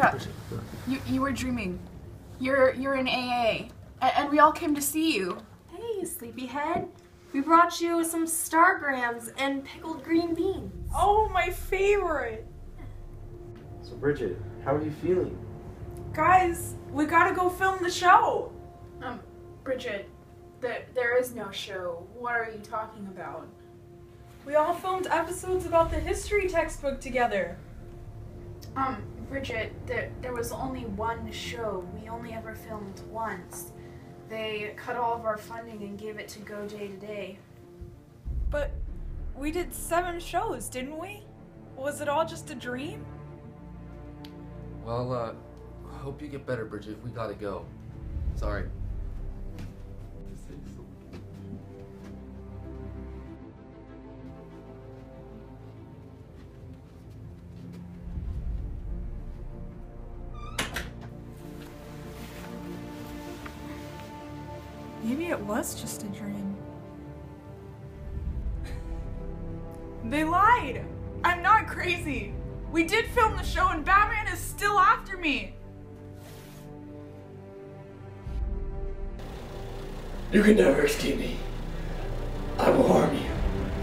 up. You were dreaming. You're in AA, and we all came to see you. Hey, sleepyhead. We brought you some stargrams and pickled green beans. Oh, my favorite. So Bridget, how are you feeling? Guys, we gotta go film the show. Bridget, there is no show. What are you talking about? We all filmed episodes about the history textbook together. Bridget, there was only one show. We only ever filmed once. They cut all of our funding and gave it to Go Day to Day. But we did 7 shows, didn't we? Was it all just a dream? Well, hope you get better, Bridget. We gotta go. Sorry. Maybe it was just a dream. They lied! I'm not crazy! We did film the show and Batman is still after me! You can never escape me. I will harm you,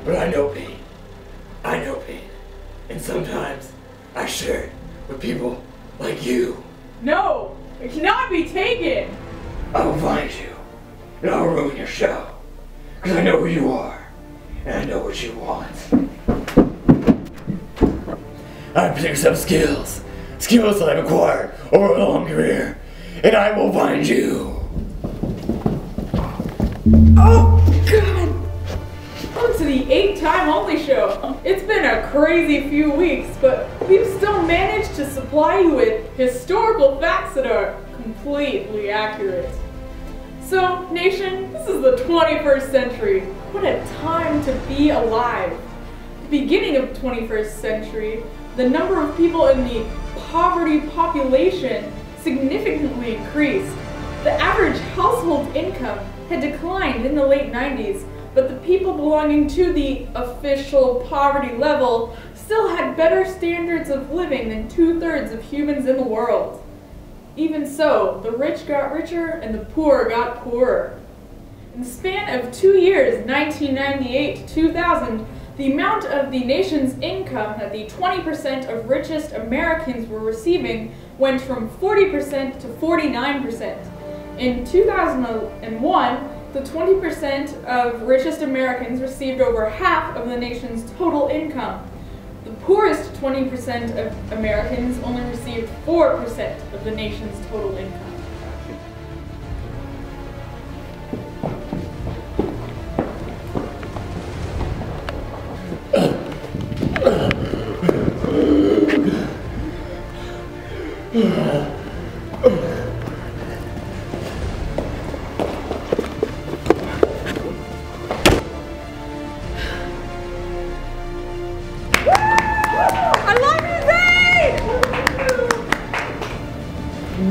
but I know pain. I know pain. And sometimes I share it with people like you. No! It cannot be taken! I will find you, and I'll ruin your show. Because I know who you are, and I know what you want. I've picked up skills that I've acquired over a long career, and I will find you. Oh, God! On to the 8-time only show. It's been a crazy few weeks, but we've still managed to supply you with historical facts that are completely accurate. So, nation, this is the 21st century. What a time to be alive. At the beginning of the 21st century, the number of people in the poverty population significantly increased. The average household income had declined in the late 90s, but the people belonging to the official poverty level still had better standards of living than 2/3 of humans in the world. Even so, the rich got richer and the poor got poorer. In the span of 2 years, 1998 to 2000, the amount of the nation's income that the 20% of richest Americans were receiving went from 40% to 49%. In 2001, the 20% of richest Americans received over half of the nation's total income. The poorest 20% of Americans only received 4% of the nation's total income.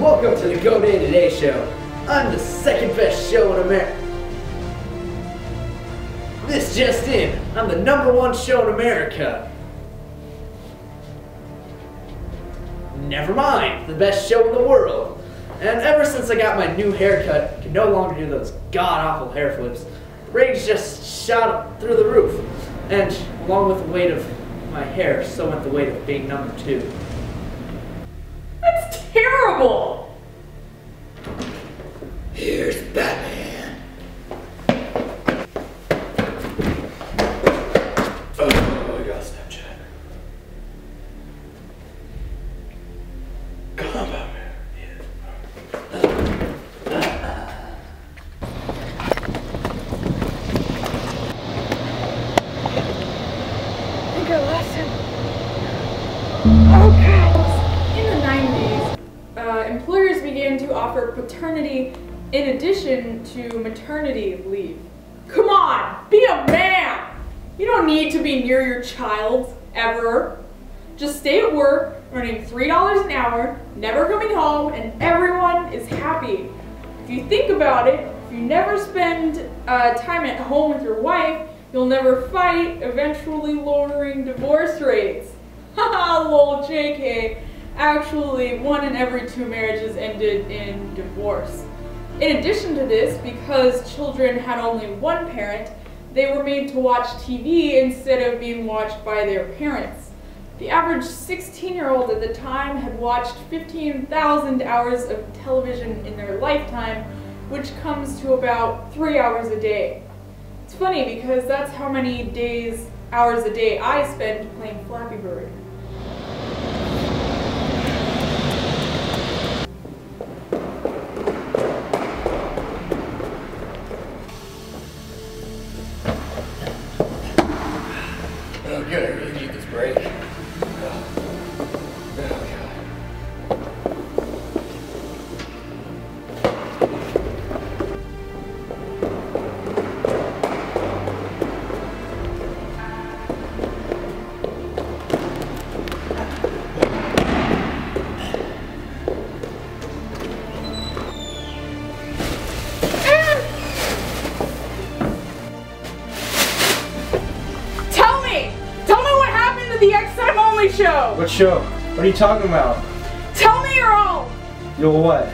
Welcome to the Go Day Today show. I'm the second best show in America. This just in, I'm the #1 show in America. Never mind, the best show in the world. And ever since I got my new haircut, I can no longer do those god-awful hair flips. The rage just shot up through the roof. And along with the weight of my hair, so went the weight of being #2. That's terrible! Here's Batman. Oh, I got a step check. Come on, Batman. I think I lost him. In the 90s, employers began to offer paternity in addition to maternity leave. Come on, be a man! You don't need to be near your child, ever. Just stay at work, earning $3 an hour, never coming home, and everyone is happy. If you think about it, if you never spend time at home with your wife, you'll never fight, eventually lowering divorce rates. Haha, lol, JK. Actually, 1 in every 2 marriages ended in divorce. In addition to this, because children had only one parent, they were made to watch TV instead of being watched by their parents. The average 16-year-old at the time had watched 15,000 hours of television in their lifetime, which comes to about 3 hours a day. It's funny because that's how many hours a day I spend playing Flappy Bird. Oh, good. I really need this break. Oh, God. The X-Time Only Show! What show? What are you talking about? Tell me you're all! You'll what?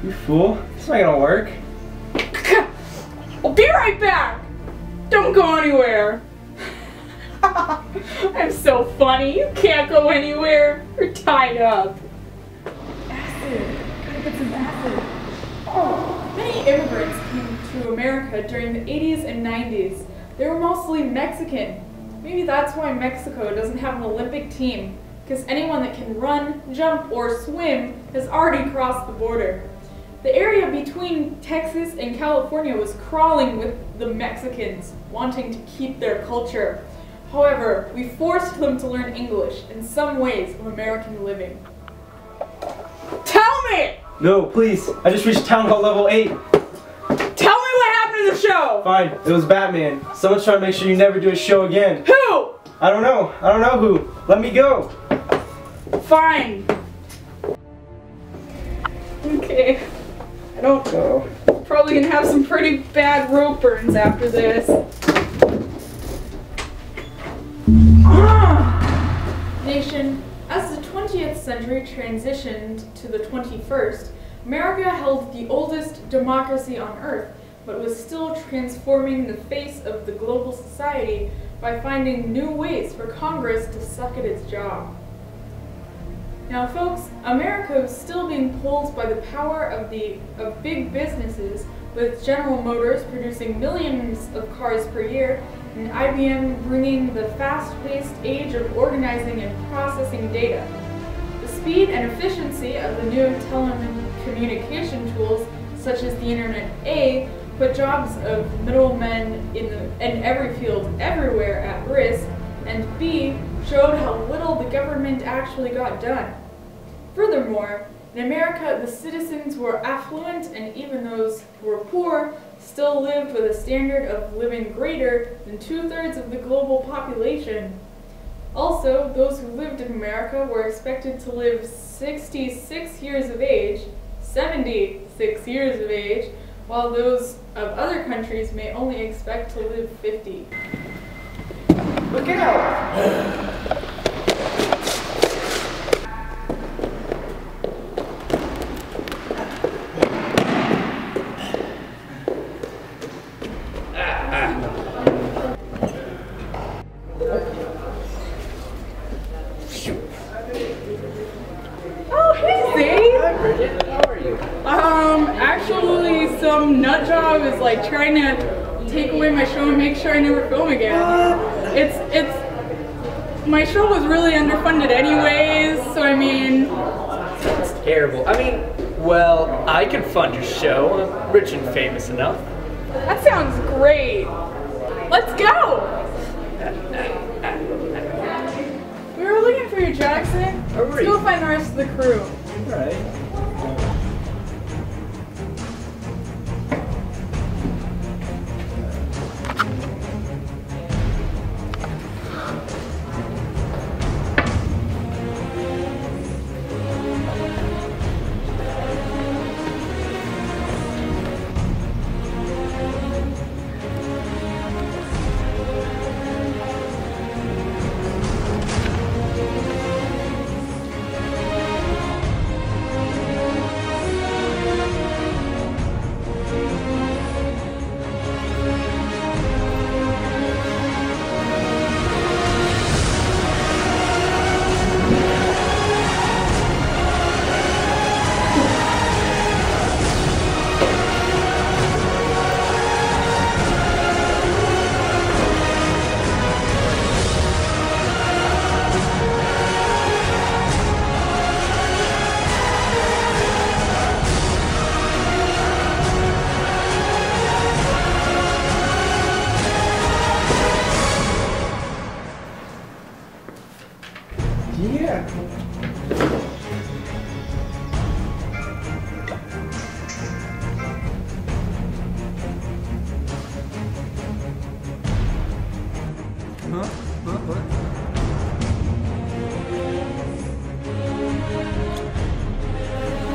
You fool. It's not gonna work. I'll be right back! Don't go anywhere! I'm so funny. You can't go anywhere. You're tied up. Acid. Gotta get some acid. Oh. Many immigrants came to America during the 80s and 90s. They were mostly Mexican. Maybe that's why Mexico doesn't have an Olympic team, because anyone that can run, jump, or swim has already crossed the border. The area between Texas and California was crawling with the Mexicans, wanting to keep their culture. However, we forced them to learn English and some ways of American living. Tell me! No, please. I just reached town hall level 8. Tell me what happened to the show! Fine, it was Batman. Someone's trying to make sure you never do a show again. Who? I don't know. I don't know who. Let me go. Fine. Okay. I don't go. Probably gonna have some pretty bad rope burns after this. Nation, as the 20th century transitioned to the 21st, America held the oldest democracy on earth, but was still transforming the face of the global society by finding new ways for Congress to suck at its job. Now folks, America is still being pulled by the power of big businesses, with General Motors producing millions of cars per year, and IBM bringing the fast-paced age of organizing and processing data. The speed and efficiency of the new telecommunication tools, such as the Internet A, put jobs of middlemen in every field everywhere at risk, and B, showed how little the government actually got done. Furthermore, in America, the citizens were affluent, and even those who were poor still lived with a standard of living greater than 2/3 of the global population. Also, those who lived in America were expected to live 66 years of age, 76 years of age, while those of other countries may only expect to live 50. Look out! Oh, hey, Zane! Hi, Bridget. How are you? Actually, some nut job is like trying to take away my show and make sure I never film again. My show was really underfunded anyways, so I mean... It's terrible. I mean, well, I can fund your show. I'm rich and famous enough. That sounds great! Let's go! We were looking for you, Jackson. Let's go find the rest of the crew. Alright.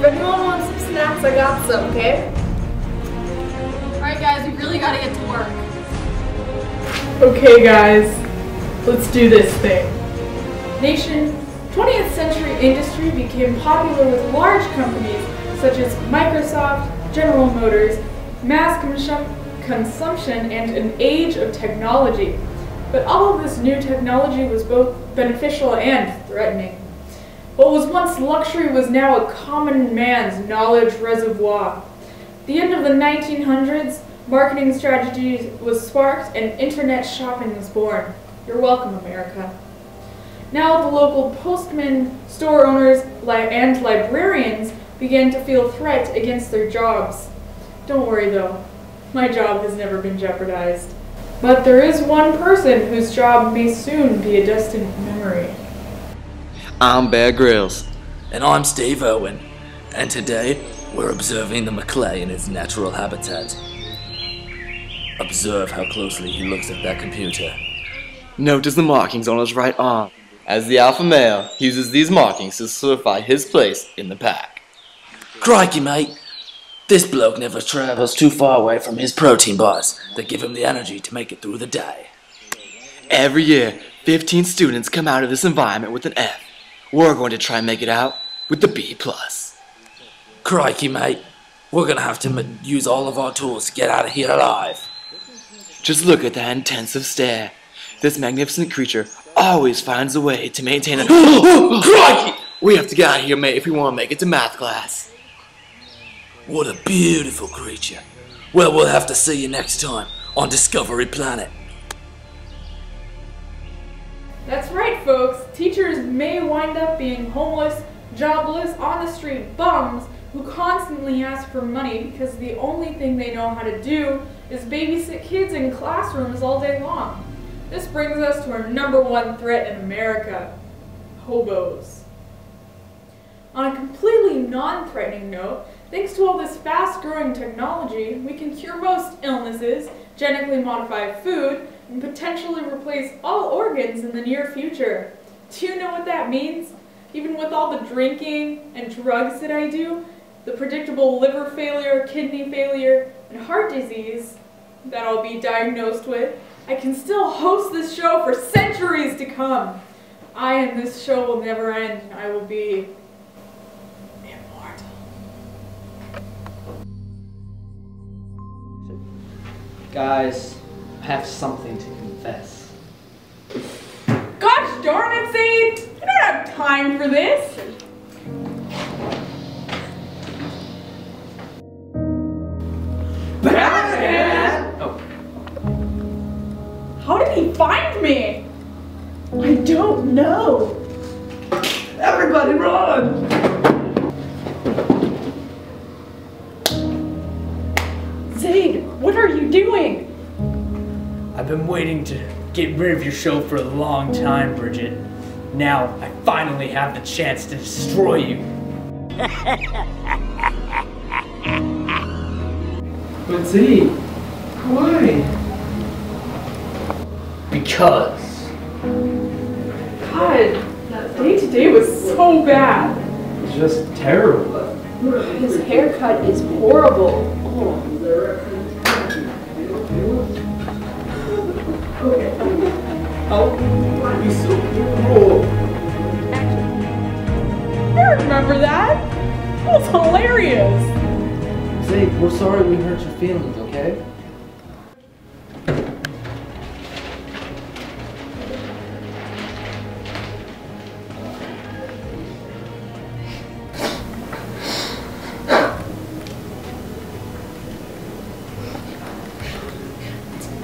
If anyone wants some snacks, I got some, okay? Alright guys, we really gotta get to work. Okay guys, let's do this thing. Nation, 20th century industry became popular with large companies such as Microsoft, General Motors, mass consumption, and an age of technology. But all of this new technology was both beneficial and threatening. What was once luxury was now a common man's knowledge reservoir. At the end of the 1900s, marketing strategy was sparked and internet shopping was born. You're welcome, America. Now the local postmen, store owners, and librarians began to feel threat against their jobs. Don't worry though, my job has never been jeopardized. But there is one person whose job may soon be a distant memory. I'm Bear Grylls. And I'm Steve Owen. And today, we're observing the McClay in its natural habitat. Observe how closely he looks at that computer. Notice the markings on his right arm. As the alpha male, he uses these markings to solidify his place in the pack. Crikey, mate. This bloke never travels too far away from his protein bars that give him the energy to make it through the day. Every year, 15 students come out of this environment with an F. We're going to try and make it out with the B+. Crikey, mate. We're gonna have to use all of our tools to get out of here alive. Just look at that intensive stare. This magnificent creature always finds a way to maintain a— Crikey! We have to get out of here, mate, if we want to make it to math class. What a beautiful creature. Well, we'll have to see you next time on Discovery Planet. That's right, folks. Teachers may wind up being homeless, jobless, on the street bums who constantly ask for money because the only thing they know how to do is babysit kids in classrooms all day long. This brings us to our #1 threat in America: hobos. On a completely non-threatening note, thanks to all this fast-growing technology, we can cure most illnesses, genetically modify food, and potentially replace all organs in the near future. Do you know what that means? Even with all the drinking and drugs that I do, the predictable liver failure, kidney failure, and heart disease that I'll be diagnosed with, I can still host this show for centuries to come. I and this show will never end, and I will be immortal. Guys, I have something to confess. Gosh darn it, Zane! I don't have time for this! Batman! Oh. How did he find me? I don't know. Everybody run! Zane, what are you doing? I've been waiting to get rid of your show for a long time, Bridget. Now, I finally have the chance to destroy you. But Z, why? Because God, that day today was so bad. It's just terrible. His haircut is horrible. Why be so cruel? I remember that. That was hilarious. Z, we're sorry we hurt your feelings, okay?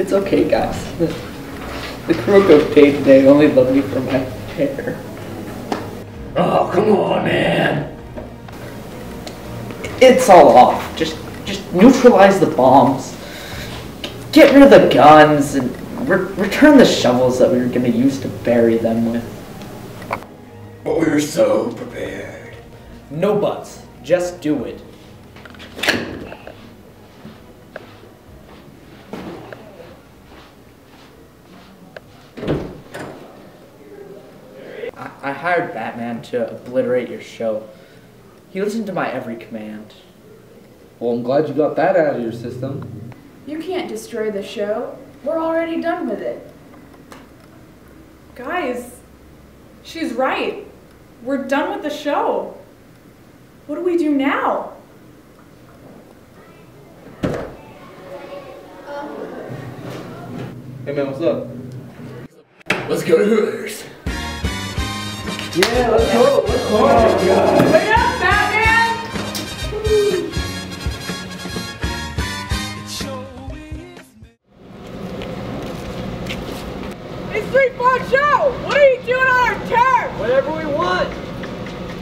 it's okay, guys. The Kuroko day today only loved me for my hair. Oh, come on, man. It's all off. Just neutralize the bombs. Get rid of the guns and return the shovels that we were going to use to bury them with. But we were so prepared. No buts. Just do it. I hired Batman to obliterate your show. He listened to my every command. Well, I'm glad you got that out of your system. You can't destroy the show. We're already done with it. Guys, she's right. We're done with the show. What do we do now? Hey man, what's up? Let's go to Hooters. Yeah, let's go. Let's go. Oh, God. Wait up, Batman! It's 3-4 show! What are you doing on our turf? Whatever we want.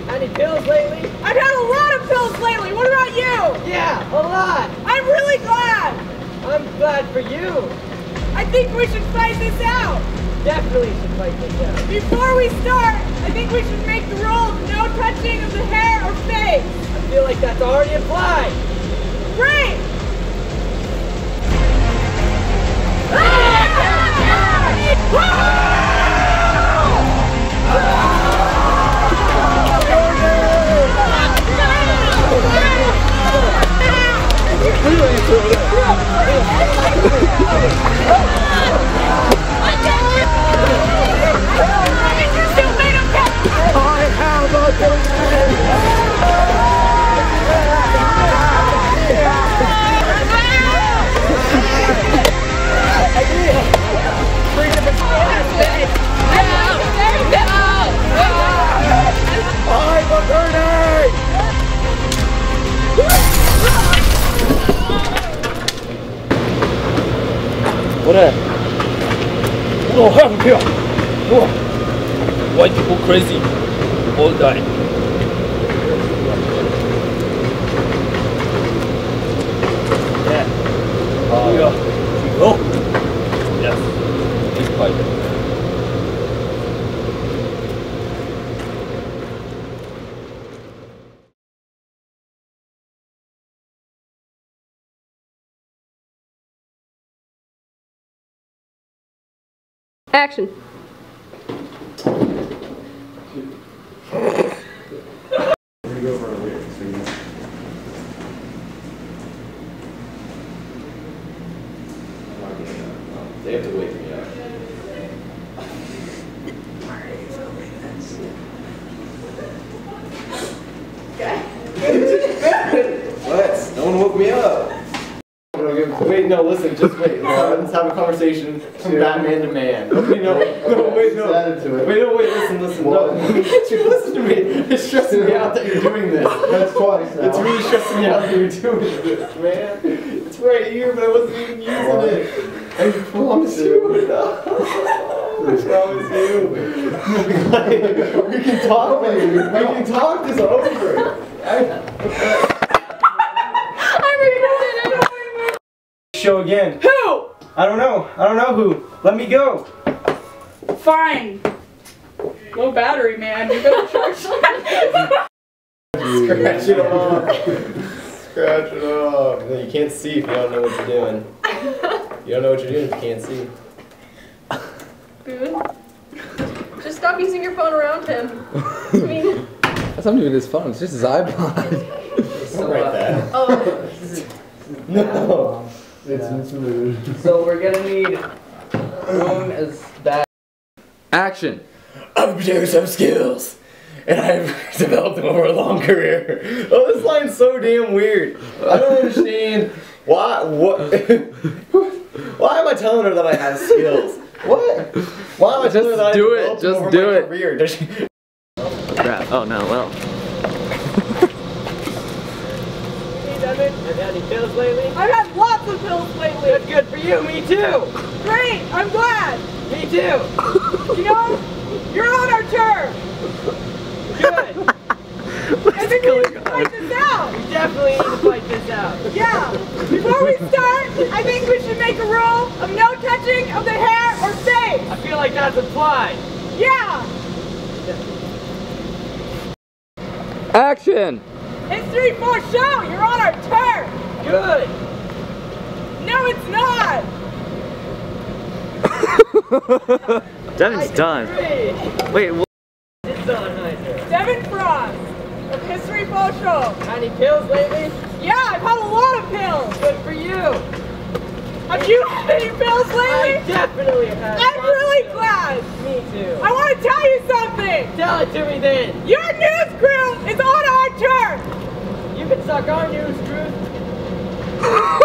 Any pills lately? I've had a lot of pills lately. What about you? Yeah, a lot. I'm really glad. I'm glad for you. I think we should fight this out. Definitely should fight this out. Before we start, I think we should make the rule of no touching of the hair or face. I feel like that's already implied. Great! What a... Oh, I'm here. Oh. White people crazy. All die. Yeah. Yeah. Oh. Yes. Big fight. Action. They have to wait me out. What? No one woke me up. Wait, no, listen, just wait. Let's have a conversation from Batman to man. Okay, no, wait, no. Wait, no, wait, listen, no. Can't you listen to me? It's stressing me out that you're doing this. That's twice now. It's really stressing me out that you're doing this, man. It's right here, but I wasn't even using it. I promise you. I promise you. We can talk, baby. We can talk this over. Show again. Who? I don't know who. Let me go. Fine. Low battery, man. You better charge. Scratch it off. Scratch it off. No, you can't see if you don't know what you're doing. You don't know what you're doing if you can't see. Boone, just stop using your phone around him. I mean, That's not even his phone, it's just his iPod. Don't write that. oh, No. It's rude. So we're gonna need Boone as bad. Action. I've produced some skills, and I've developed them over a long career. Oh, this line's so damn weird. I don't understand why. What? Why am I telling her that I have skills? What? Why am I telling her that I developed them over my career? Does she? Crap. Oh no. Well. Have you had any pills lately? I've had lots of pills lately. That's good for you. Me too. Great. I'm glad. Me too. You know, you're on our turf. Good. I think we need to fight this out. We definitely need to fight this out. Yeah. Before we start, I think we should make a rule of no touching of the hair or face. I feel like that's implied. Yeah. Action. It's 3-4 show. You're on our turf. Good. No, it's not. Devin's done. Wait, what? It's on right there. Devin Frost. of History Social. Any pills lately? Yeah, I've had a lot of pills. Good for you. Have you had any pills lately? I definitely have. I'm really glad. Me too. I want to tell you something. Tell it to me then. Your news crew is on our turf. You can suck our news crew.